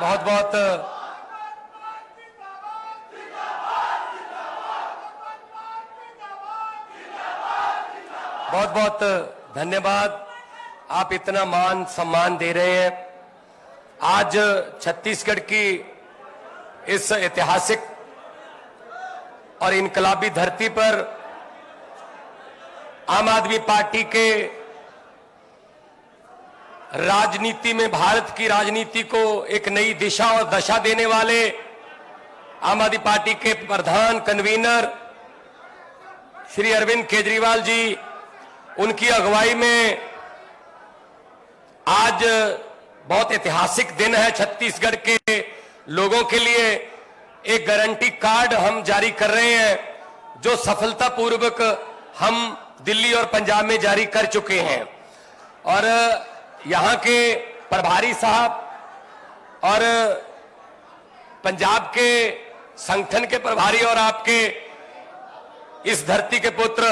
बहुत बहुत बहुत बहुत धन्यवाद। आप इतना मान सम्मान दे रहे हैं। आज छत्तीसगढ़ की इस ऐतिहासिक और इनकलाबी धरती पर आम आदमी पार्टी के राजनीति में, भारत की राजनीति को एक नई दिशा और दशा देने वाले आम आदमी पार्टी के प्रधान कन्वीनर श्री अरविंद केजरीवाल जी, उनकी अगुवाई में आज बहुत ऐतिहासिक दिन है। छत्तीसगढ़ के लोगों के लिए एक गारंटी कार्ड हम जारी कर रहे हैं, जो सफलतापूर्वक हम दिल्ली और पंजाब में जारी कर चुके हैं। और यहां के प्रभारी साहब और पंजाब के संगठन के प्रभारी और आपके इस धरती के पुत्र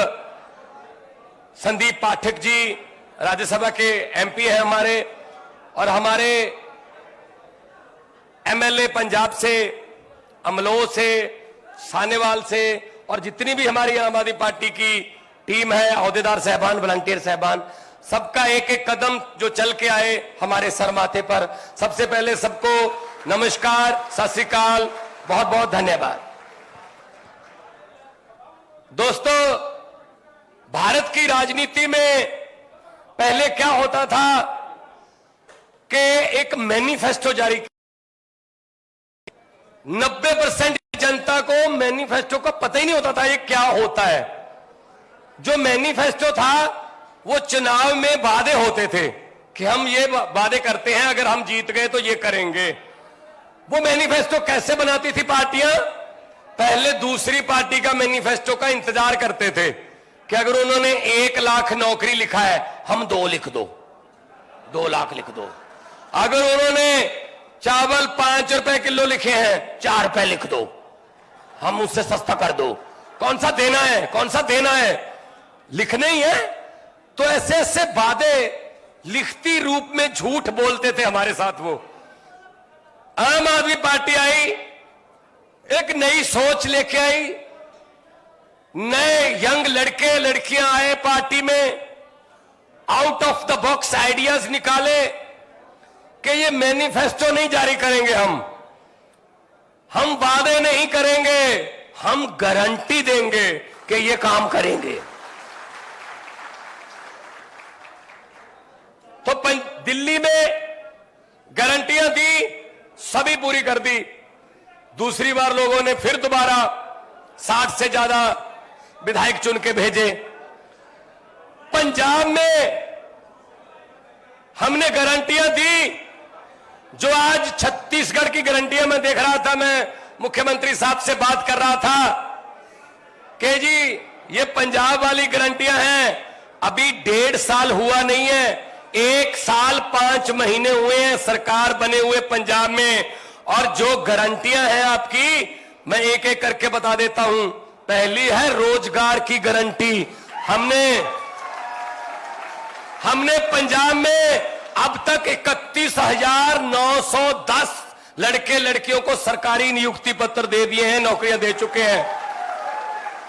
संदीप पाठक जी राज्यसभा के एमपी हैं हमारे, और हमारे एमएलए पंजाब से, अमलोह से, सानेवाल से, और जितनी भी हमारी आम आदमी पार्टी की टीम है, अहदेदार साहबान, वॉलंटियर साहबान, सबका एक एक कदम जो चल के आए हमारे सर माथे पर। सबसे पहले सबको नमस्कार, सत श्री अकाल, बहुत बहुत धन्यवाद। दोस्तों, भारत की राजनीति में पहले क्या होता था कि एक मैनिफेस्टो जारी, 90% जनता को मैनिफेस्टो का पता ही नहीं होता था ये क्या होता है। जो मैनिफेस्टो था वो चुनाव में वादे होते थे कि हम ये वादे करते हैं, अगर हम जीत गए तो ये करेंगे। वो मैनिफेस्टो कैसे बनाती थी पार्टियां? पहले दूसरी पार्टी का मैनिफेस्टो का इंतजार करते थे कि अगर उन्होंने 1 लाख नौकरी लिखा है, हम 2 लिख दो, 2 लाख लिख दो। अगर उन्होंने चावल 5 रुपए किलो लिखे हैं, 4 रुपए लिख दो, हम उससे सस्ता कर दो। कौन सा देना है, कौन सा देना है, लिखने ही है। तो ऐसे ऐसे वादे लिखती रूप में झूठ बोलते थे हमारे साथ वो। आम आदमी पार्टी आई, एक नई सोच लेके आई, नए यंग लड़के लड़कियां आए पार्टी में, out of the box ideas निकाले कि ये मैनिफेस्टो नहीं जारी करेंगे, हम वादे नहीं करेंगे, हम गारंटी देंगे कि ये काम करेंगे। तो दिल्ली में गारंटियां दी, सभी पूरी कर दी। दूसरी बार लोगों ने फिर दोबारा 60 से ज्यादा विधायक चुन के भेजे। पंजाब में हमने गारंटियां दी, जो आज छत्तीसगढ़ की गारंटियां मैं देख रहा था, मैं मुख्यमंत्री साहब से बात कर रहा था कि जी ये पंजाब वाली गारंटियां हैं, अभी 1.5 साल हुआ नहीं है, 1 साल 5 महीने हुए हैं सरकार बने हुए पंजाब में। और जो गारंटियां हैं आपकी, मैं एक एक करके बता देता हूं। पहली है रोजगार की गारंटी। हमने पंजाब में अब तक 31,910 लड़के लड़कियों को सरकारी नियुक्ति पत्र दे दिए हैं, नौकरियां दे चुके हैं।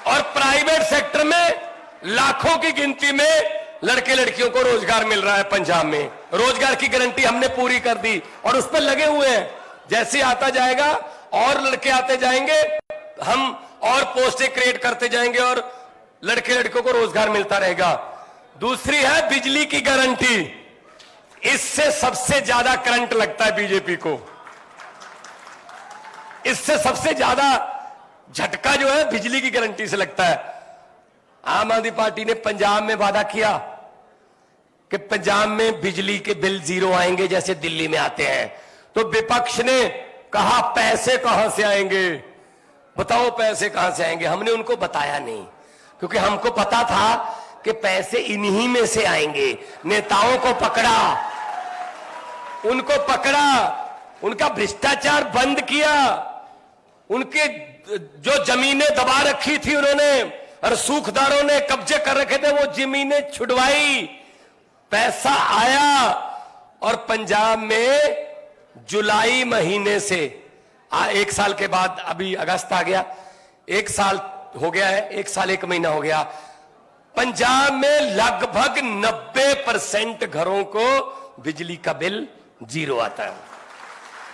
और प्राइवेट सेक्टर में लाखों की गिनती में लड़के लड़कियों को रोजगार मिल रहा है पंजाब में। रोजगार की गारंटी हमने पूरी कर दी और उस पर लगे हुए हैं। जैसे आता जाएगा और लड़के आते जाएंगे, हम और पोस्टें क्रिएट करते जाएंगे और लड़के लड़कियों को रोजगार मिलता रहेगा। दूसरी है बिजली की गारंटी। इससे सबसे ज्यादा करंट लगता है बीजेपी को, इससे सबसे ज्यादा झटका जो है बिजली की गारंटी से लगता है। आम आदमी पार्टी ने पंजाब में वादा किया कि पंजाब में बिजली के बिल 0 आएंगे जैसे दिल्ली में आते हैं। तो विपक्ष ने कहा पैसे कहां से आएंगे, बताओ पैसे कहां से आएंगे। हमने उनको बताया नहीं, क्योंकि हमको पता था कि पैसे इन्हीं में से आएंगे। नेताओं को पकड़ा, उनको पकड़ा, उनका भ्रष्टाचार बंद किया, उनके जो जमीनें दबा रखी थी उन्होंने और सूखदारों ने कब्जे कर रखे थे, वो जमीनें छुड़वाई, पैसा आया और पंजाब में जुलाई महीने से 1 साल के बाद, अभी अगस्त आ गया, 1 साल हो गया है, 1 साल 1 महीना हो गया, पंजाब में लगभग 90% घरों को बिजली का बिल 0 आता है।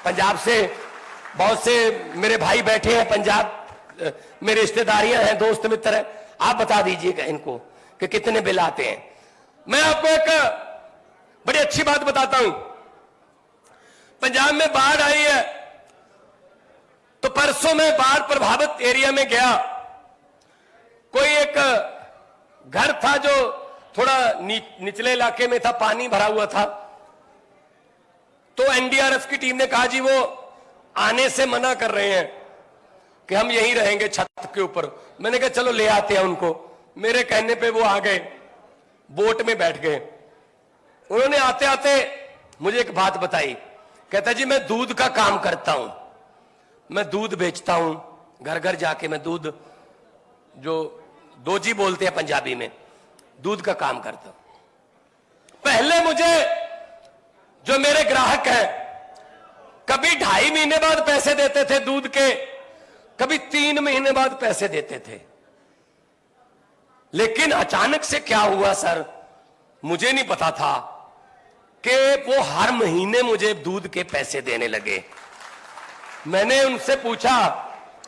पंजाब से बहुत से मेरे भाई बैठे हैं, पंजाब मेरे रिश्तेदारियां हैं, दोस्त मित्र हैं, आप बता दीजिएगा इनको कि कितने बिल आते हैं। मैं आपको एक बड़ी अच्छी बात बताता हूं। पंजाब में बाढ़ आई है, तो परसों में बाढ़ प्रभावित एरिया में गया, कोई एक घर था जो थोड़ा निचले इलाके में था, पानी भरा हुआ था, तो एनडीआरएफ की टीम ने कहा जी वो आने से मना कर रहे हैं कि हम यहीं रहेंगे छत के ऊपर। मैंने कहा चलो ले आते हैं उनको। मेरे कहने पे वो आ गए, बोट में बैठ गए। उन्होंने आते आते मुझे एक बात बताई, कहता जी मैं दूध का काम करता हूं, मैं दूध बेचता हूं, घर घर जाके मैं दूध, जो दोजी बोलते हैं पंजाबी में, दूध का काम करता हूं। पहले मुझे जो मेरे ग्राहक हैं कभी 2.5 महीने बाद पैसे देते थे दूध के, कभी 3 महीने बाद पैसे देते थे। लेकिन अचानक से क्या हुआ सर, मुझे नहीं पता था कि वो हर महीने मुझे दूध के पैसे देने लगे। मैंने उनसे पूछा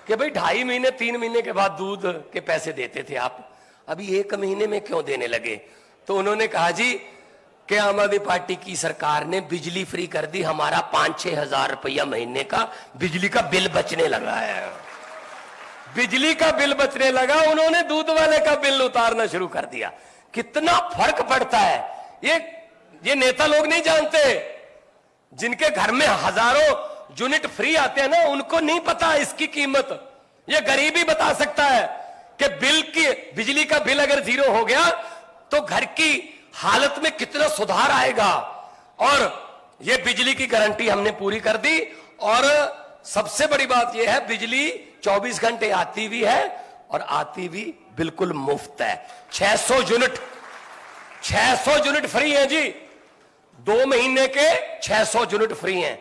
कि भाई 2.5 महीने 3 महीने के बाद दूध के पैसे देते थे आप, अभी 1 महीने में क्यों देने लगे? तो उन्होंने कहा जी कि आम आदमी पार्टी की सरकार ने बिजली फ्री कर दी, हमारा 5-6 हजार रुपया महीने का बिजली का बिल बचने लगा है। बिजली का बिल बचने लगा, उन्होंने दूध वाले का बिल उतारना शुरू कर दिया। कितना फर्क पड़ता है ये नेता लोग नहीं जानते। जिनके घर में हजारों यूनिट फ्री आते हैं ना, उनको नहीं पता इसकी कीमत। ये गरीब ही बता सकता है कि बिजली का बिल अगर 0 हो गया तो घर की हालत में कितना सुधार आएगा। और ये बिजली की गारंटी हमने पूरी कर दी। और सबसे बड़ी बात यह है, बिजली 24 घंटे आती भी है और आती भी बिल्कुल मुफ्त है। 600 यूनिट फ्री है जी, 2 महीने के 600 यूनिट फ्री हैं।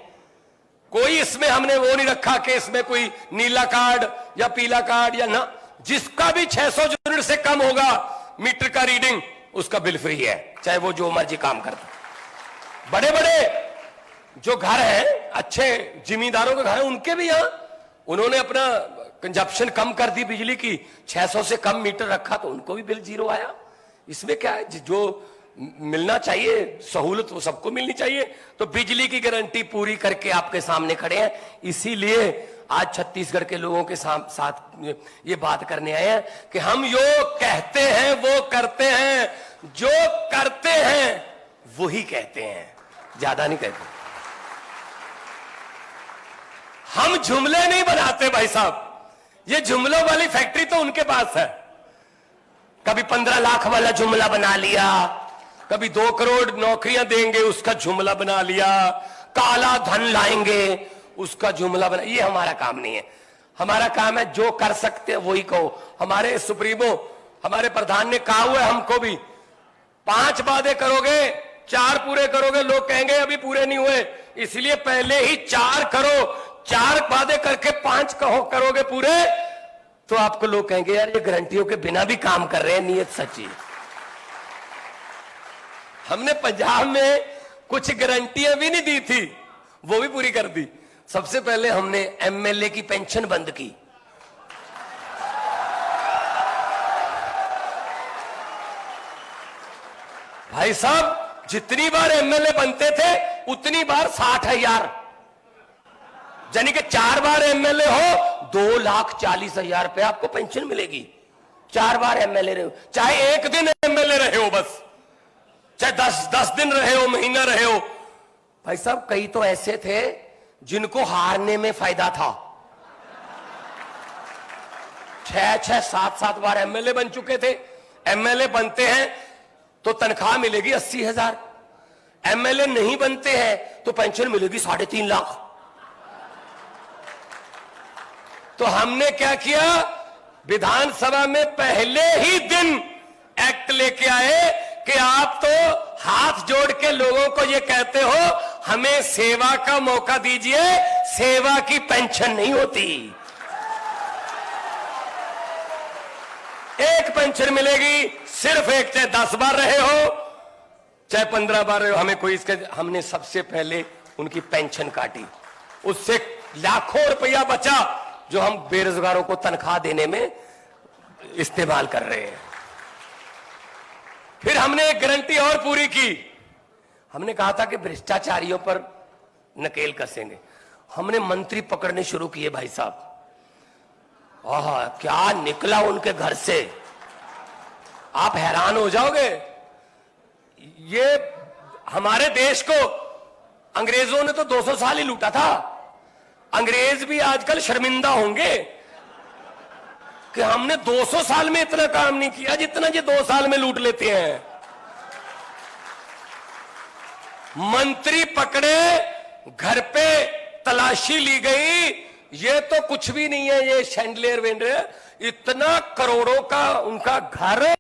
कोई इसमें हमने वो नहीं रखा कि इसमें कोई नीला कार्ड या पीला कार्ड या ना, जिसका भी 600 यूनिट से कम होगा मीटर का रीडिंग, उसका बिल फ्री है, चाहे वो जो मर्जी काम करता। बड़े बड़े जो घर हैं, अच्छे जिम्मेदारों के घर हैं, उनके भी यहां उन्होंने अपना कंजप्शन कम कर दी बिजली की, 600 से कम मीटर रखा तो उनको भी बिल 0 आया। इसमें क्या है, जो मिलना चाहिए सहूलत वो सबको मिलनी चाहिए। तो बिजली की गारंटी पूरी करके आपके सामने खड़े हैं। इसीलिए आज छत्तीसगढ़ के लोगों के साथ ये बात करने आए हैं कि हम जो कहते हैं वो करते हैं, जो करते हैं वही कहते हैं, ज्यादा नहीं कहते। हम जुमले नहीं बनाते भाई साहब, ये जुमलों वाली फैक्ट्री तो उनके पास है। कभी 15 लाख वाला जुमला बना लिया, कभी 2 करोड़ नौकरियां देंगे उसका जुमला बना लिया, काला धन लाएंगे उसका जुमला बना। ये हमारा काम नहीं है। हमारा काम है जो कर सकते हैं वही कहो। हमारे सुप्रीमो, हमारे प्रधान ने कहा हुआ है हमको भी, 5 वादे करोगे 4 पूरे करोगे, लोग कहेंगे अभी पूरे नहीं हुए, इसलिए पहले ही 4 करो। 4 वादे करके 5 करोगे पूरे, तो आपको लोग कहेंगे यार ये गारंटियों के बिना भी काम कर रहे हैं, नीयत सच्ची। हमने पंजाब में कुछ गारंटियां भी नहीं दी थी, वो भी पूरी कर दी। सबसे पहले हमने एमएलए की पेंशन बंद की। भाई साहब जितनी बार एमएलए बनते थे उतनी बार 60,000, यानी कि 4 बार एमएलए हो 2,40,000 रुपए आपको पेंशन मिलेगी। 4 बार एमएलए रहे हो, चाहे 1 दिन एमएलए रहे हो, बस चाहे 10 दिन रहे हो, महीना रहे हो। भाई साहब कई तो ऐसे थे जिनको हारने में फायदा था। 6-6, 7-7 बार एमएलए बन चुके थे। एमएलए बनते हैं तो तनख्वाह मिलेगी 80,000, एमएलए नहीं बनते हैं तो पेंशन मिलेगी 3.5 लाख। तो हमने क्या किया, विधानसभा में पहले ही दिन एक्ट लेके आए कि आप तो हाथ जोड़ के लोगों को ये कहते हो हमें सेवा का मौका दीजिए, सेवा की पेंशन नहीं होती। एक पेंशन मिलेगी, सिर्फ एक, चाहे 10 बार रहे हो चाहे 15 बार रहे हो, हमें कोई इसके, हमने सबसे पहले उनकी पेंशन काटी, उससे लाखों रुपया बचा जो हम बेरोजगारों को तनख्वाह देने में इस्तेमाल कर रहे हैं। फिर हमने एक गारंटी और पूरी की, हमने कहा था कि भ्रष्टाचारियों पर नकेल कसेंगे। हमने मंत्री पकड़ने शुरू किए भाई साहब। क्या निकला उनके घर से, आप हैरान हो जाओगे। ये हमारे देश को अंग्रेजों ने तो 200 साल ही लूटा था। अंग्रेज भी आजकल शर्मिंदा होंगे कि हमने 200 साल में इतना काम नहीं किया जितना ये 2 साल में लूट लेते हैं। मंत्री पकड़े, घर पे तलाशी ली गई, ये तो कुछ भी नहीं है, ये शैंडलियर वेंडर, इतना करोड़ों का उनका घर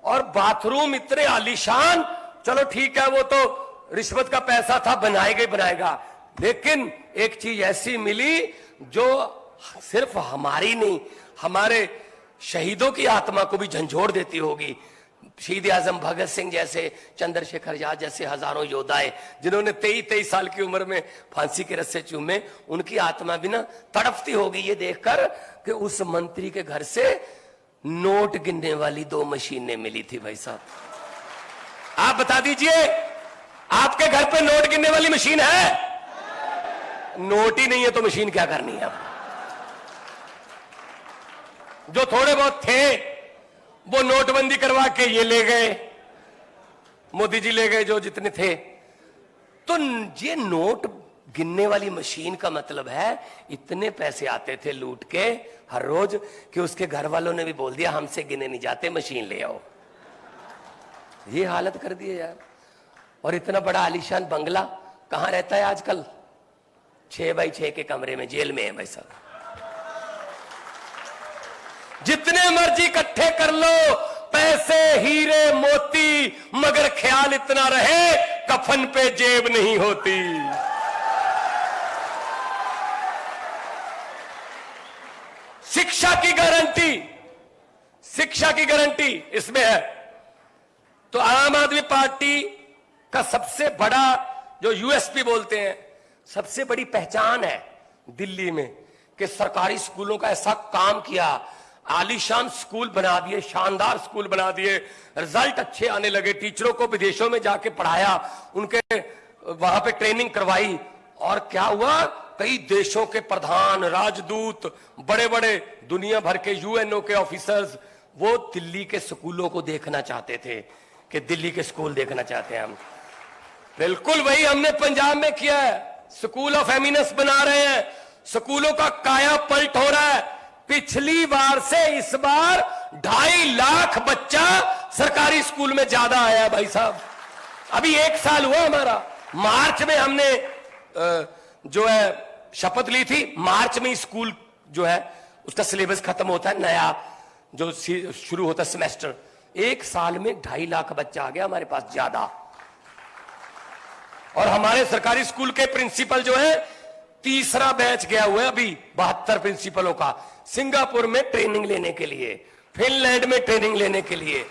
और बाथरूम इतने आलीशान। चलो ठीक है, वो तो रिश्वत का पैसा था, बनाएगा, लेकिन एक चीज ऐसी मिली जो सिर्फ हमारी नहीं, हमारे शहीदों की आत्मा को भी झंझोड़ देती होगी। शहीद आजम भगत सिंह जैसे, चंद्रशेखर आजाद जैसे हजारों योद्धाएं जिन्होंने 23 साल की उम्र में फांसी के रस्से चूमे, उनकी आत्मा भी ना तड़पती होगी ये देखकर कि उस मंत्री के घर से नोट गिनने वाली 2 मशीनें मिली थी। भाई साहब आप बता दीजिए, आपके घर पे नोट गिनने वाली मशीन है? नोट ही नहीं है तो मशीन क्या करनी है? जो थोड़े बहुत थे वो नोटबंदी करवा के ये ले गए, मोदी जी ले गए जो जितने थे। तो ये नोट गिनने वाली मशीन का मतलब है इतने पैसे आते थे लूट के हर रोज कि उसके घर वालों ने भी बोल दिया हमसे गिने नहीं जाते, मशीन ले आओ। ये हालत कर दी है यार। और इतना बड़ा आलीशान बंगला कहां रहता है आजकल? 6x6 के कमरे में, जेल में है भाई साहब। जितने मर्जी इकट्ठे कर लो पैसे, हीरे मोती, मगर ख्याल इतना रहे कफन पे जेब नहीं होती। शिक्षा की गारंटी, शिक्षा की गारंटी इसमें है। तो आम आदमी पार्टी का सबसे बड़ा जो यूएसपी बोलते हैं, सबसे बड़ी पहचान है दिल्ली में कि सरकारी स्कूलों का ऐसा काम किया, आलीशान स्कूल बना दिए, शानदार स्कूल बना दिए, रिजल्ट अच्छे आने लगे, टीचरों को विदेशों में जाके पढ़ाया, उनके वहां पे ट्रेनिंग करवाई। और क्या हुआ, कई देशों के प्रधान, राजदूत, बड़े बड़े दुनिया भर के यूएनओ के ऑफिसर्स वो दिल्ली के स्कूलों को देखना चाहते थे कि दिल्ली के स्कूल देखना चाहते हैं हम। बिल्कुल वही हमने पंजाब में किया है, स्कूल ऑफ एमिनेंस बना रहे हैं, स्कूलों का काया पलट हो रहा है। पिछली बार से इस बार 2.5 लाख बच्चा सरकारी स्कूल में ज्यादा आया है भाई साहब। अभी 1 साल हुआ हमारा, मार्च में हमने जो है शपथ ली थी, मार्च में स्कूल जो है उसका सिलेबस खत्म होता है, नया जो शुरू होता है सेमेस्टर। 1 साल में 2.5 लाख बच्चा आ गया हमारे पास ज्यादा। और हमारे सरकारी स्कूल के प्रिंसिपल जो है 3रा बैच गया हुआ है अभी 72 प्रिंसिपलों का, सिंगापुर में ट्रेनिंग लेने के लिए, फिनलैंड में ट्रेनिंग लेने के लिए,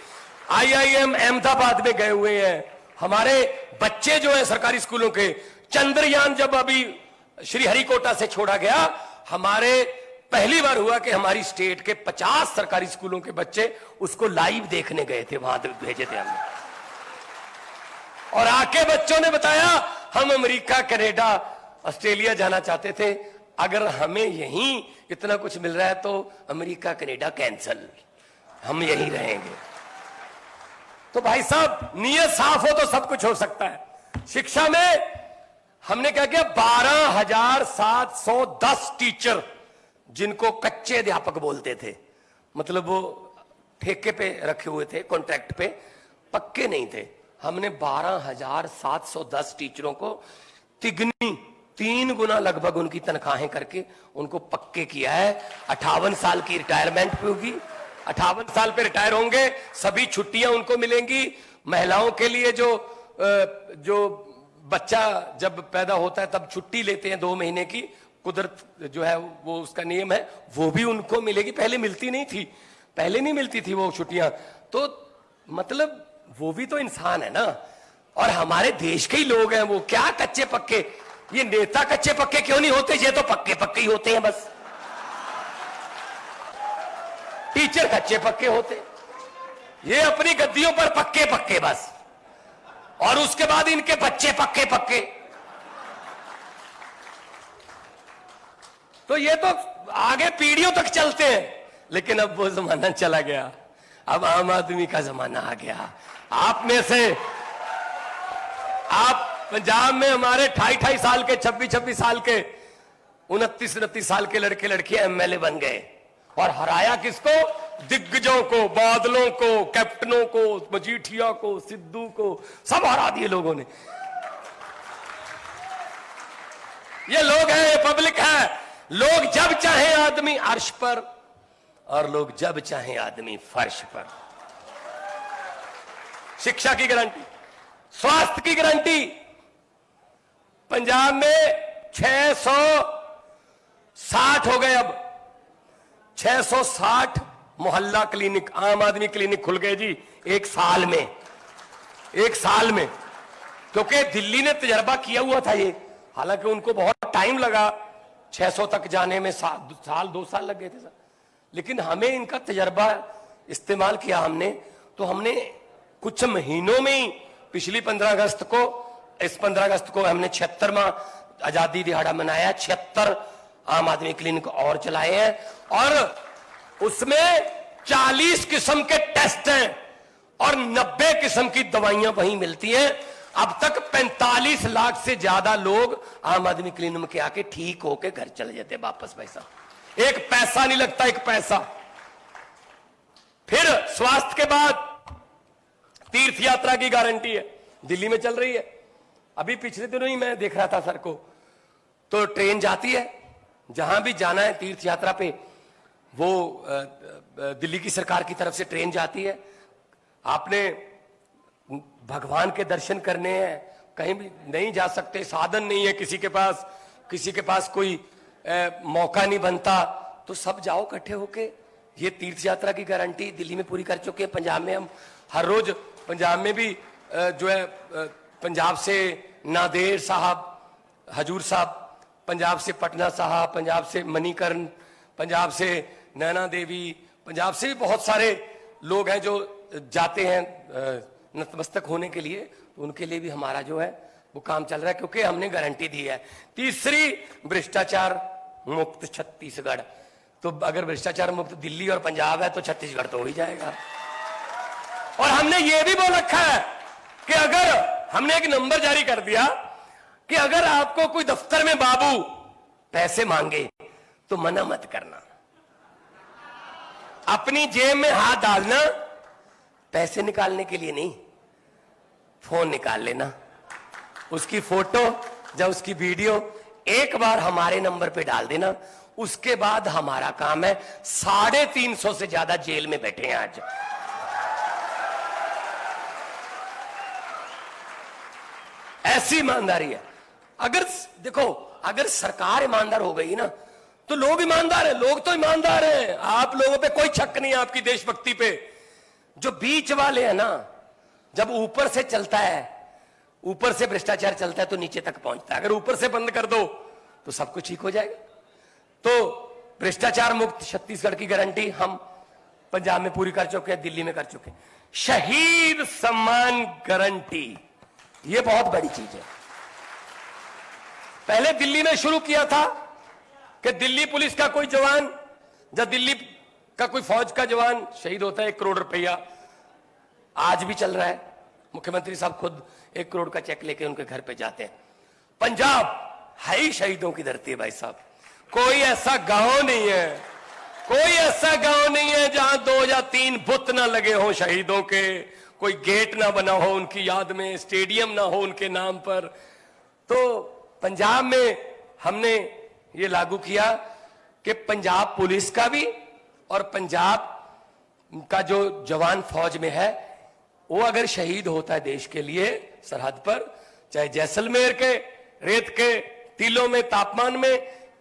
IIM अहमदाबाद में गए हुए हैं हमारे बच्चे जो है सरकारी स्कूलों के। चंद्रयान जब अभी श्रीहरिकोटा से छोड़ा गया, हमारे पहली बार हुआ कि हमारी स्टेट के 50 सरकारी स्कूलों के बच्चे उसको लाइव देखने गए थे, वहां तक भेजे थे हमने। और आके बच्चों ने बताया हम अमेरिका, कनाडा, ऑस्ट्रेलिया जाना चाहते थे, अगर हमें यहीं इतना कुछ मिल रहा है तो अमेरिका कनाडा कैंसल, हम यहीं रहेंगे। तो भाई साहब नीयत साफ हो तो सब कुछ हो सकता है। शिक्षा में हमने क्या किया, 12,710 टीचर जिनको कच्चे अध्यापक बोलते थे, मतलब वो ठेके पे रखे हुए थे, कॉन्ट्रैक्ट पे, पक्के नहीं थे, हमने 12,710 टीचरों को तिगनी 3 गुना लगभग उनकी तनख्वाहें करके उनको पक्के किया है। 58 साल की रिटायरमेंट पे होगी, 58 साल पे रिटायर होंगे, सभी छुट्टियां उनको मिलेंगी। महिलाओं के लिए जो बच्चा जब पैदा होता है तब छुट्टी लेते हैं 2 महीने की, कुदरत जो है वो उसका नियम है, वो भी उनको मिलेगी। पहले मिलती नहीं थी, पहले नहीं मिलती थी वो छुट्टियां। तो मतलब वो भी तो इंसान है ना, और हमारे देश के ही लोग हैं वो। क्या कच्चे पक्के, ये नेता कच्चे पक्के क्यों नहीं होते? ये तो पक्के पक्के ही होते हैं बस। टीचर कच्चे पक्के होते, ये अपनी गद्दियों पर पक्के पक्के बस, और उसके बाद इनके बच्चे पक्के पक्के। तो ये तो आगे पीढ़ियों तक चलते हैं। लेकिन अब वो जमाना चला गया, अब आम आदमी का जमाना आ गया। आप में से, आप पंजाब में हमारे 28 साल के, 26 साल के, 29 साल के लड़के लड़कियां एमएलए बन गए, और हराया किसको? दिग्गजों को, बादलों को, कैप्टनों को, मजीठिया को, सिद्धू को, सब हरा दिए लोगों ने। ये लोग हैं, ये पब्लिक है। लोग जब चाहे आदमी अर्श पर, और लोग जब चाहे आदमी फर्श पर। शिक्षा की गारंटी, स्वास्थ्य की गारंटी। पंजाब में 660 हो गए, अब 660 मोहल्ला क्लिनिक, आम आदमी क्लिनिक खुल गए जी एक साल में, एक साल में। क्योंकि दिल्ली ने तजर्बा किया हुआ था ये, हालांकि उनको बहुत टाइम लगा 600 तक जाने में, साल 2 साल लग गए थे सर। लेकिन हमें इनका तजर्बा इस्तेमाल किया हमने, तो हमने कुछ महीनों में ही, पिछली 15 अगस्त को, इस 15 अगस्त को हमने 76वां आजादी दिहाड़ा मनाया, 76 आम आदमी क्लिनिक और चलाए हैं, और उसमें 40 किस्म के टेस्ट हैं और 90 किस्म की दवाइयां वहीं मिलती हैं। अब तक 45 लाख से ज्यादा लोग आम आदमी क्लिनिक के आके ठीक होके घर चले जाते वापस। पैसा, एक पैसा नहीं लगता, एक पैसा। फिर स्वास्थ्य के बाद तीर्थ यात्रा की गारंटी है, दिल्ली में चल रही है। अभी पिछले दिनों ही मैं देख रहा था सर को, तो ट्रेन जाती है, जहां भी जाना है तीर्थ यात्रा पे, वो दिल्ली की सरकार की तरफ से ट्रेन जाती है। आपने भगवान के दर्शन करने हैं, कहीं भी नहीं जा सकते, साधन नहीं है किसी के पास कोई मौका नहीं बनता, तो सब जाओ इकट्ठे होके। ये तीर्थ यात्रा की गारंटी दिल्ली में पूरी कर चुके हैं। पंजाब में हम हर रोज, पंजाब में भी जो है, पंजाब से नादेर साहब, हजूर साहब, पंजाब से पटना साहब, पंजाब से मणिकर्ण, पंजाब से नैना देवी, पंजाब से भी बहुत सारे लोग हैं जो जाते हैं नतमस्तक होने के लिए। तो उनके लिए भी हमारा जो है वो काम चल रहा है, क्योंकि हमने गारंटी दी है। तीसरी, भ्रष्टाचार मुक्त छत्तीसगढ़। तो अगर भ्रष्टाचार मुक्त दिल्ली और पंजाब है तो छत्तीसगढ़ तो हो ही जाएगा। और हमने ये भी बोल रखा है कि अगर, हमने एक नंबर जारी कर दिया कि अगर आपको कोई दफ्तर में बाबू पैसे मांगे तो मना मत करना, अपनी जेब में हाथ डालना, पैसे निकालने के लिए नहीं, फोन निकाल लेना, उसकी फोटो या उसकी वीडियो एक बार हमारे नंबर पे डाल देना, उसके बाद हमारा काम है। 350 से ज्यादा जेल में बैठे हैं आज। ऐसी ईमानदारी है। अगर देखो, अगर सरकार ईमानदार हो गई ना, तो लोग ईमानदार हैं, लोग तो ईमानदार हैं। आप लोगों पे कोई शक नहीं है, आपकी देशभक्ति पे। जो बीच वाले हैं ना, जब ऊपर से चलता है, ऊपर से भ्रष्टाचार चलता है तो नीचे तक पहुंचता है। अगर ऊपर से बंद कर दो तो सब कुछ ठीक हो जाएगा। तो भ्रष्टाचार मुक्त छत्तीसगढ़ की गारंटी हम पंजाब में पूरी कर चुके हैं, दिल्ली में कर चुके हैं। शहीद सम्मान गारंटी, यह बहुत बड़ी चीज है। पहले दिल्ली में शुरू किया था कि दिल्ली पुलिस का कोई जवान, जब दिल्ली का कोई फौज का जवान शहीद होता है, 1 करोड़ रुपया आज भी चल रहा है। मुख्यमंत्री साहब खुद 1 करोड़ का चेक लेके उनके घर पे जाते हैं। पंजाब है ही शहीदों की धरती है भाई साहब। कोई ऐसा गांव नहीं है, कोई ऐसा गांव नहीं है जहां 2 या 3 बुत ना लगे हो शहीदों के, कोई गेट ना बना हो उनकी याद में, स्टेडियम ना हो उनके नाम पर। तो पंजाब में हमने ये लागू किया कि पंजाब पुलिस का भी और पंजाब का जो जवान फौज में है, वो अगर शहीद होता है देश के लिए सरहद पर, चाहे जैसलमेर के रेत के टीलों में तापमान में,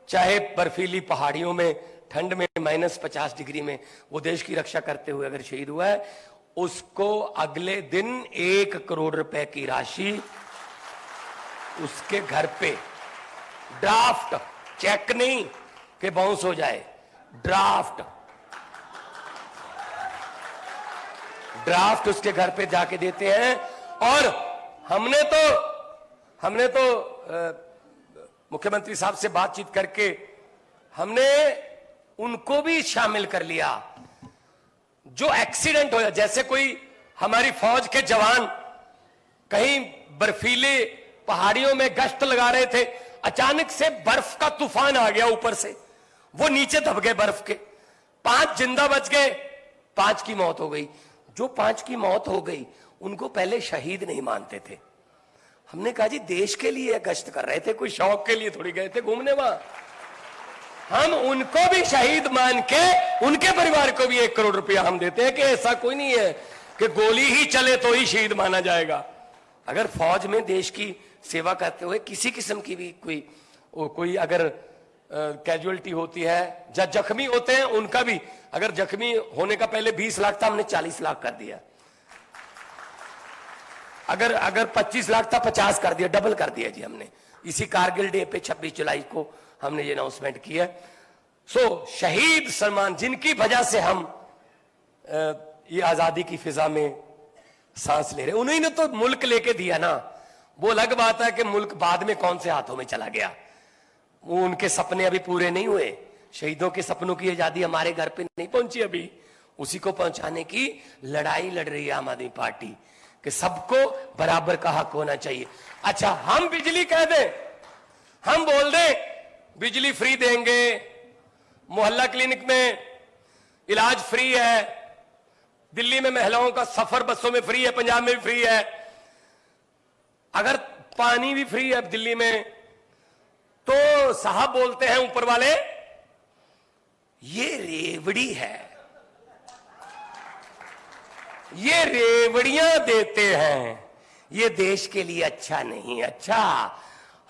चाहे बर्फीली पहाड़ियों में ठंड में -50 डिग्री में वो देश की रक्षा करते हुए अगर शहीद हुआ है, उसको अगले दिन 1 करोड़ रुपए की राशि उसके घर पे, ड्राफ्ट, चेक नहीं कि बाउंस हो जाए, ड्राफ्ट उसके घर पे जाके देते हैं। और हमने तो मुख्यमंत्री साहब से बातचीत करके हमने उनको भी शामिल कर लिया। जो एक्सीडेंट हो, जैसे कोई हमारी फौज के जवान कहीं बर्फीले पहाड़ियों में गश्त लगा रहे थे, अचानक से बर्फ का तूफान आ गया ऊपर से, वो नीचे दब गए बर्फ के, 5 जिंदा बच गए, 5 की मौत हो गई। जो 5 की मौत हो गई उनको पहले शहीद नहीं मानते थे। हमने कहा जी देश के लिए गश्त कर रहे थे, कोई शौक के लिए थोड़ी गए थे घूमने वहां। हम उनको भी शहीद मान के उनके परिवार को भी 1 करोड़ रुपया हम देते हैं कि ऐसा कोई नहीं है कि गोली ही चले तो ही शहीद माना जाएगा। अगर फौज में देश की सेवा करते हुए किसी किस्म की भी कोई अगर कैजुअलिटी होती है, जख्मी होते हैं उनका भी, अगर जख्मी होने का पहले 20 लाख था, हमने 40 लाख कर दिया। अगर 25 लाख था, 50 कर दिया, डबल कर दिया जी हमने। इसी कारगिल डे पे 26 जुलाई को हमने ये अनाउंसमेंट किया। शहीद सम्मान, जिनकी वजह से हम ये आजादी की फिजा में सांस ले रहे, उन्होंने तो मुल्क लेके दिया ना। वो अलग बात है कि मुल्क बाद में कौन से हाथों में चला गया, वो उनके सपने अभी पूरे नहीं हुए। शहीदों के सपनों की आजादी हमारे घर पे नहीं पहुंची अभी, उसी को पहुंचाने की लड़ाई लड़ रही है आम आदमी पार्टी कि सबको बराबर का हक होना चाहिए। अच्छा, हम बिजली कह दें, हम बोल दें बिजली फ्री देंगे, मोहल्ला क्लिनिक में इलाज फ्री है, दिल्ली में महिलाओं का सफर बसों में फ्री है, पंजाब में भी फ्री है, अगर पानी भी फ्री है दिल्ली में, तो साहब बोलते हैं ऊपर वाले ये रेवड़ी है, ये रेवड़ियां देते हैं, ये देश के लिए अच्छा नहीं। अच्छा,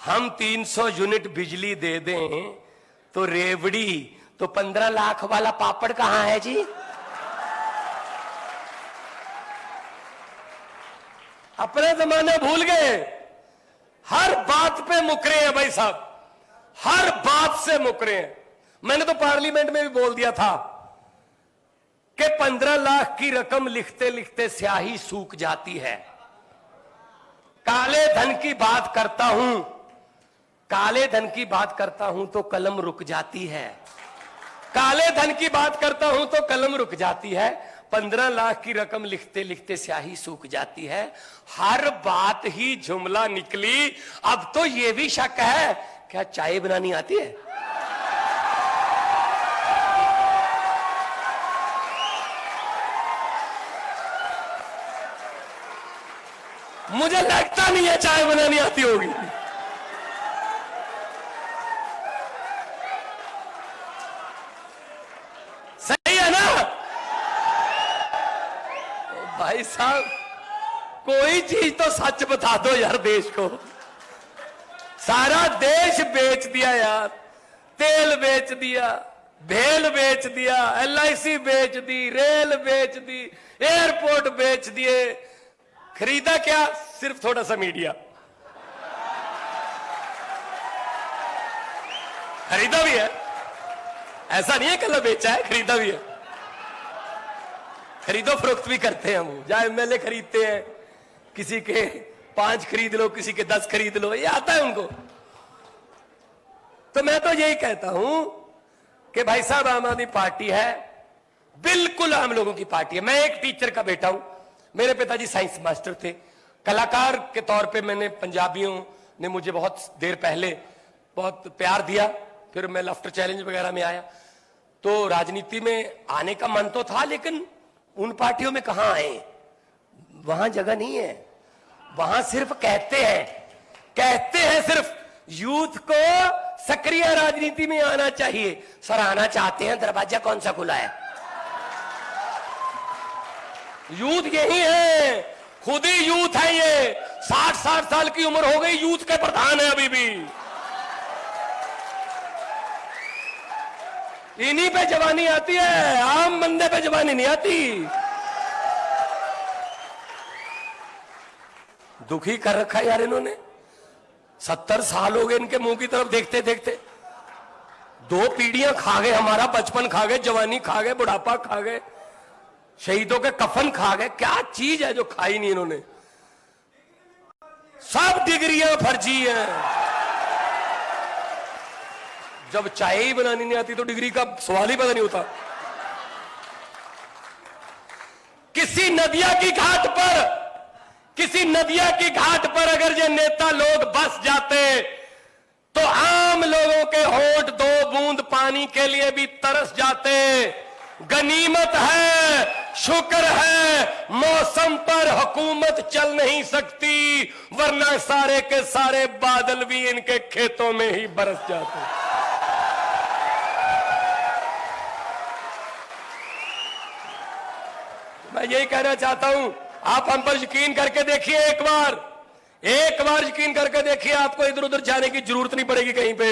हम 300 यूनिट बिजली दे दें तो रेवड़ी, तो 15 लाख वाला पापड़ कहां है जी? अपना जमाना भूल गए, हर बात पे मुकरे हैं भाई साहब, हर बात से मुकरे हैं। मैंने तो पार्लियामेंट में भी बोल दिया था कि 15 लाख की रकम लिखते लिखते स्याही सूख जाती है। काले धन की बात करता हूं, काले धन की बात करता हूं तो कलम रुक जाती है, काले धन की बात करता हूं तो कलम रुक जाती है। 15 लाख की रकम लिखते लिखते स्याही सूख जाती है। हर बात ही जुमला निकली। अब तो यह भी शक है, क्या चाय बनानी आती है? मुझे लगता नहीं है चाय बनानी आती होगी। सही है ना भाई साहब? कोई चीज तो सच बता दो यार देश को। सारा देश बेच दिया यार, तेल बेच दिया, भेल बेच दिया, LIC बेच दी, रेल बेच दी, एयरपोर्ट बेच दिए। खरीदा क्या? सिर्फ थोड़ा सा मीडिया। खरीदा भी है, ऐसा नहीं है कल बेचा है, खरीदा भी है। खरीदो फरोख्त भी करते हैं वो, जहां MLA खरीदते हैं, किसी के 5 खरीद लो, किसी के 10 खरीद लो, ये आता है उनको। तो मैं तो यही कहता हूं कि भाई साहब आम आदमी पार्टी है, बिल्कुल आम लोगों की पार्टी है। मैं एक टीचर का बेटा हूं, मेरे पिताजी साइंस मास्टर थे। कलाकार के तौर पे मैंने, पंजाबियों ने मुझे बहुत देर पहले बहुत प्यार दिया, फिर मैं लाफ्टर चैलेंज वगैरह में आया। तो राजनीति में आने का मन तो था, लेकिन उन पार्टियों में कहां आए, वहां जगह नहीं है। वहां सिर्फ कहते हैं सिर्फ यूथ को सक्रिय राजनीति में आना चाहिए। सर आना चाहते हैं, दरवाजा कौन सा खुला है? यूथ यही है, खुद ही यूथ है ये। 60-60 साल की उम्र हो गई, यूथ के प्रधान है अभी भी। इन्हीं पे जवानी आती है, आम बंदे पे जवानी नहीं आती। दुखी कर रखा है यार इन्होंने। 70 साल हो गए इनके मुंह की तरफ देखते देखते। 2 पीढ़ियां खा गए, हमारा बचपन खा गए, जवानी खा गए, बुढ़ापा खा गए, शहीदों के कफन खा गए। क्या चीज है जो खाई नहीं इन्होंने? सब डिग्रियां फर्जी हैं। जब चाय ही बनानी नहीं आती तो डिग्री का सवाल ही पता नहीं होता। किसी नदिया की घाट पर अगर ये नेता लोग बस जाते तो आम लोगों के होंठ 2 बूंद पानी के लिए भी तरस जाते। गनीमत है, शुक्र है, मौसम पर हुकूमत चल नहीं सकती, वरना सारे के सारे बादल भी इनके खेतों में ही बरस जाते। मैं यही कहना चाहता हूं, आप हम पर यकीन करके देखिए, एक बार यकीन करके देखिए, आपको इधर उधर जाने की जरूरत नहीं पड़ेगी कहीं पे।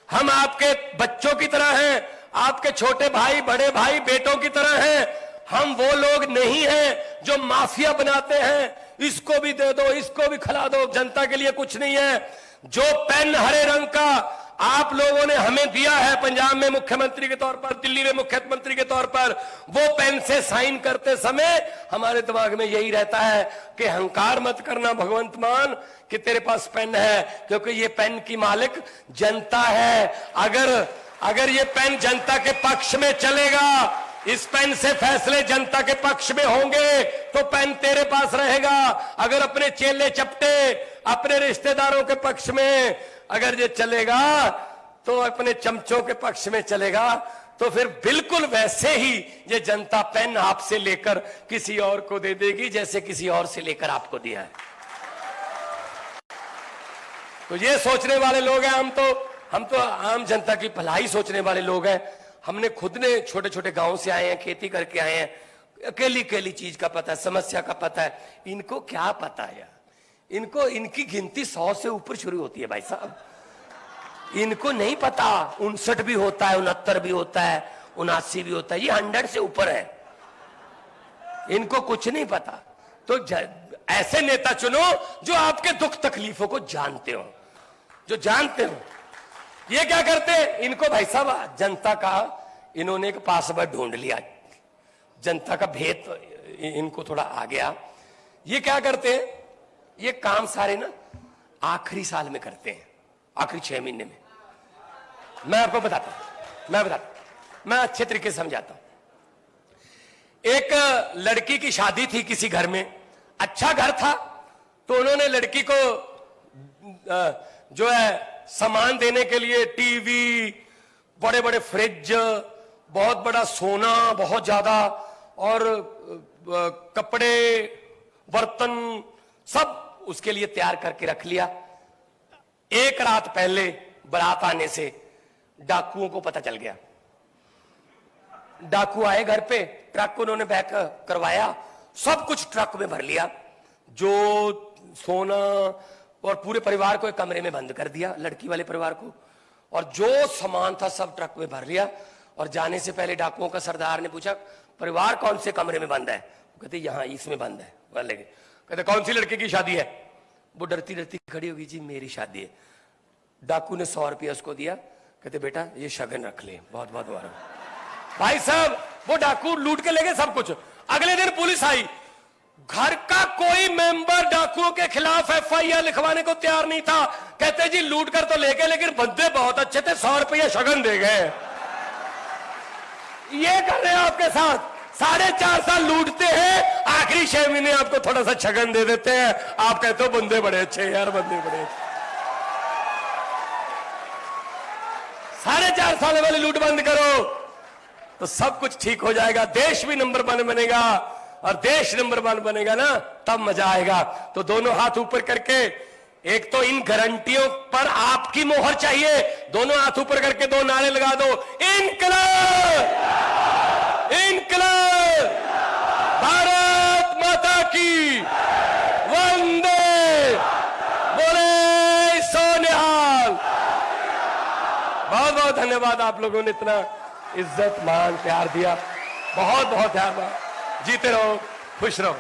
हम आपके बच्चों की तरह हैं, आपके छोटे भाई, बड़े भाई, बेटों की तरह हैं। हम वो लोग नहीं हैं जो माफिया बनाते हैं, इसको भी दे दो, इसको भी खिला दो, जनता के लिए कुछ नहीं है। जो पेन हरे रंग का आप लोगों ने हमें दिया है पंजाब में मुख्यमंत्री के तौर पर, दिल्ली में मुख्यमंत्री के तौर पर, वो पेन से साइन करते समय हमारे दिमाग में यही रहता है कि अहंकार मत करना भगवंत मान कि तेरे पास पेन है, क्योंकि ये पेन की मालिक जनता है। अगर ये पेन जनता के पक्ष में चलेगा, इस पेन से फैसले जनता के पक्ष में होंगे, तो पेन तेरे पास रहेगा। अगर अपने चेले चपटे, अपने रिश्तेदारों के पक्ष में अगर ये चलेगा, तो अपने चमचों के पक्ष में चलेगा, तो फिर बिल्कुल वैसे ही ये जनता पेन आपसे लेकर किसी और को दे देगी, जैसे किसी और से लेकर आपको दिया है। तो ये सोचने वाले लोग हैं हम तो आम जनता की भलाई सोचने वाले लोग हैं। हमने खुद ने छोटे छोटे गांव से आए हैं, खेती करके आए हैं, अकेली चीज का पता है, समस्या का पता है। इनको क्या पता है यार? इनकी गिनती 100 से ऊपर शुरू होती है भाई साहब। इनको नहीं पता 59 भी होता है, 69 भी होता है, 79 भी होता है, ये 100 से ऊपर है। इनको कुछ नहीं पता। तो ऐसे नेता चुनो जो आपके दुख तकलीफों को जानते हो, जो जानते हो। ये क्या करते, इनको भाई साहब जनता का इन्होंने एक पासवर्ड ढूंढ लिया, जनता का भेद इनको थोड़ा आ गया। ये क्या करते हैं, ये काम सारे ना आखिरी साल में करते हैं, आखिरी 6 महीने में। मैं आपको बताता हूं, मैं अच्छे तरीके से समझाता हूं। एक लड़की की शादी थी किसी घर में, अच्छा घर था, तो उन्होंने लड़की को जो है सामान देने के लिए टीवी, बड़े बड़े फ्रिज, बहुत बड़ा सोना, बहुत ज्यादा, और कपड़े, बर्तन, सब उसके लिए तैयार करके रख लिया। एक रात पहले बारात आने से डाकुओं को पता चल गया। डाकू आए घर पे, ट्रक उन्होंने बैक करवाया, सब कुछ ट्रक में भर लिया, जो सोना, और पूरे परिवार को एक कमरे में बंद कर दिया, लड़की वाले परिवार को, और जो सामान था सब ट्रक में भर लिया। और जाने से पहले डाकुओं का सरदार ने पूछा, परिवार कौन से कमरे में बंद है? कहते यहां इसमें बंद है वाले। कहते कौन सी लड़की की शादी है? वो डरती डरती खड़ी होगी, जी मेरी शादी है। डाकू ने 100 रुपया उसको दिया, कहते बेटा ये शगन रख ले, बहुत बहुत मुबारक। भाई साहब वो डाकू लूट के ले गए सब कुछ। अगले दिन पुलिस आई, घर का कोई मेंबर डाकुओं के खिलाफ FIR लिखवाने को तैयार नहीं था। कहते जी लूट कर तो ले गए, लेकिन बंदे बहुत अच्छे थे, 100 रुपया शगन दे गए। ये कर रहे हैं आपके साथ, 4.5 साल लूटते हैं, आखिरी 6 महीने आपको थोड़ा सा शगन दे देते हैं। आप कहते हो बंदे बड़े अच्छे यार, बंदे बड़े अच्छे। 4.5 साल वाली लूट बंद करो तो सब कुछ ठीक हो जाएगा, देश भी नंबर 1 बनेगा। और देश नंबर 1 बनेगा ना, तब मजा आएगा। तो दोनों हाथ ऊपर करके, एक तो इन गारंटियों पर आपकी मोहर चाहिए, दोनों हाथ ऊपर करके 2 नारे लगा दो, इनकलाब, इनकलाब, भारत माता की, वंदे बहुत धन्यवाद, आप लोगों ने इतना इज्जत मान प्यार दिया, बहुत बहुत धन्यवाद। जीते रहो, खुश रहो।